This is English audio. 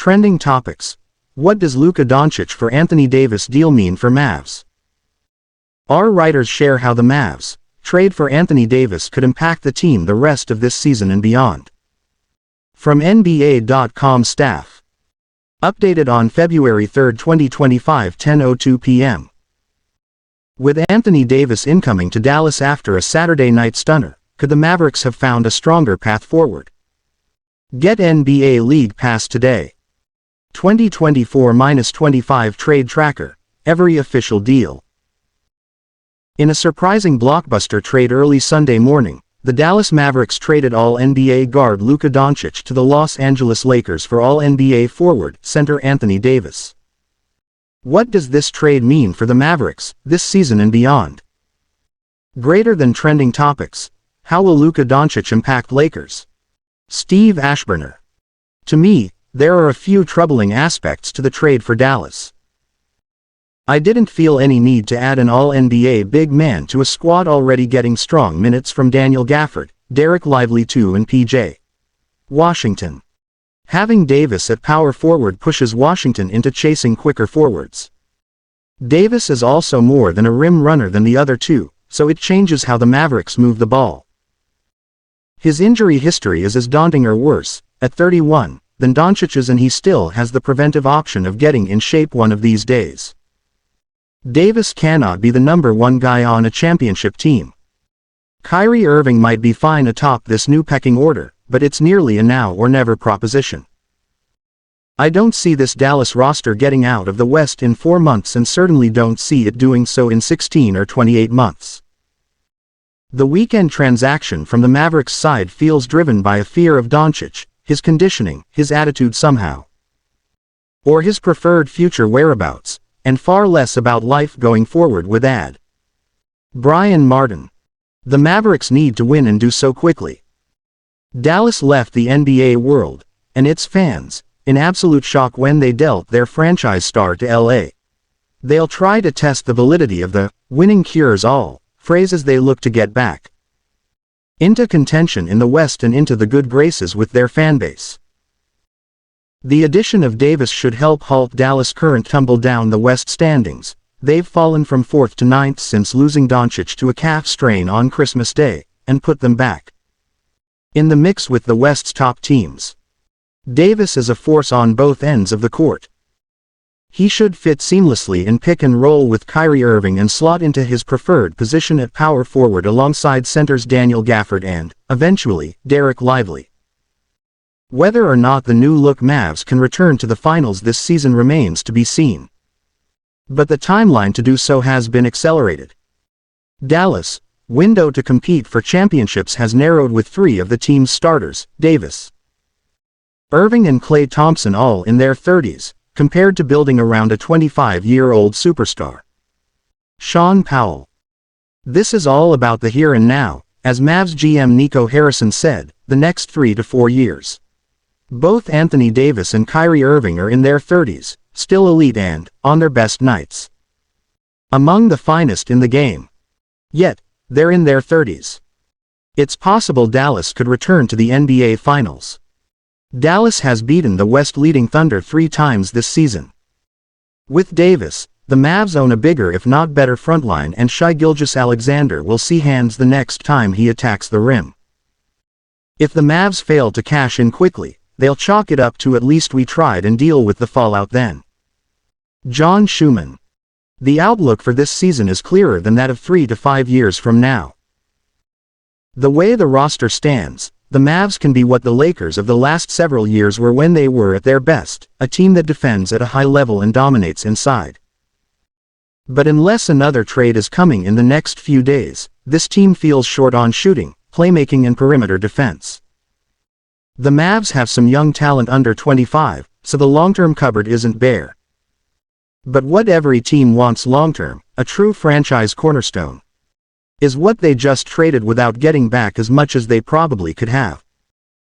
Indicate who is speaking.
Speaker 1: Trending topics. What does Luka Dončić for Anthony Davis deal mean for Mavs? Our writers share how the Mavs trade for Anthony Davis could impact the team the rest of this season and beyond. From NBA.com staff. Updated on February 3, 2025, 10:02 p.m. With Anthony Davis incoming to Dallas after a Saturday night stunner, could the Mavericks have found a stronger path forward? Get NBA League Pass today. 2024-25 Trade Tracker, every official deal. In a surprising blockbuster trade early Sunday morning, the Dallas Mavericks traded All-NBA guard Luka Dončić to the Los Angeles Lakers for All-NBA forward center Anthony Davis. What does this trade mean for the Mavericks this season and beyond? Greater than trending topics. How will Luka Dončić impact Lakers? Steve Ashburner. To me, there are a few troubling aspects to the trade for Dallas. I didn't feel any need to add an All-NBA big man to a squad already getting strong minutes from Daniel Gafford, Derek Lively II and P.J. Washington. Having Davis at power forward pushes Washington into chasing quicker forwards. Davis is also more than a rim runner than the other two, so it changes how the Mavericks move the ball. His injury history is as daunting or worse, at 31, than Dončić's, and he still has the preventive option of getting in shape one of these days. Davis cannot be the number one guy on a championship team. Kyrie Irving might be fine atop this new pecking order, but it's nearly a now or never proposition. I don't see this Dallas roster getting out of the West in 4 months, and certainly don't see it doing so in 16 or 28 months. The weekend transaction from the Mavericks side feels driven by a fear of Dončić, his conditioning, his attitude somehow, or his preferred future whereabouts, and far less about life going forward with ad. Brian Martin. The Mavericks need to win and do so quickly. Dallas left the NBA world, and its fans, in absolute shock when they dealt their franchise star to LA. They'll try to test the validity of the "winning cures all" phrase as they look to get back into contention in the West and into the good graces with their fanbase. The addition of Davis should help halt Dallas' current tumble down the West standings. They've fallen from 4th to 9th since losing Dončić to a calf strain on Christmas Day, and put them back in the mix with the West's top teams. Davis is a force on both ends of the court. He should fit seamlessly in pick and roll with Kyrie Irving and slot into his preferred position at power forward alongside centers Daniel Gafford and, eventually, Derek Lively. Whether or not the new-look Mavs can return to the finals this season remains to be seen. But the timeline to do so has been accelerated. Dallas' window to compete for championships has narrowed with 3 of the team's starters, Davis, Irving and Klay Thompson, all in their 30s, compared to building around a 25-year-old superstar. Sean Powell. This is all about the here and now, as Mavs GM Nico Harrison said, the next 3 to 4 years. Both Anthony Davis and Kyrie Irving are in their 30s, still elite and, on their best nights, among the finest in the game. Yet, they're in their 30s. It's possible Dallas could return to the NBA Finals. Dallas has beaten the West-leading Thunder 3 times this season. With Davis, the Mavs own a bigger if not better frontline, and Shai Gilgeous-Alexander will see hands the next time he attacks the rim. If the Mavs fail to cash in quickly, they'll chalk it up to "at least we tried" and deal with the fallout then. John Schumann. The outlook for this season is clearer than that of 3 to 5 years from now. The way the roster stands, the Mavs can be what the Lakers of the last several years were when they were at their best, a team that defends at a high level and dominates inside. But unless another trade is coming in the next few days, this team feels short on shooting, playmaking and perimeter defense. The Mavs have some young talent under 25, so the long-term cupboard isn't bare. But what every team wants long-term, a true franchise cornerstone, is what they just traded without getting back as much as they probably could have.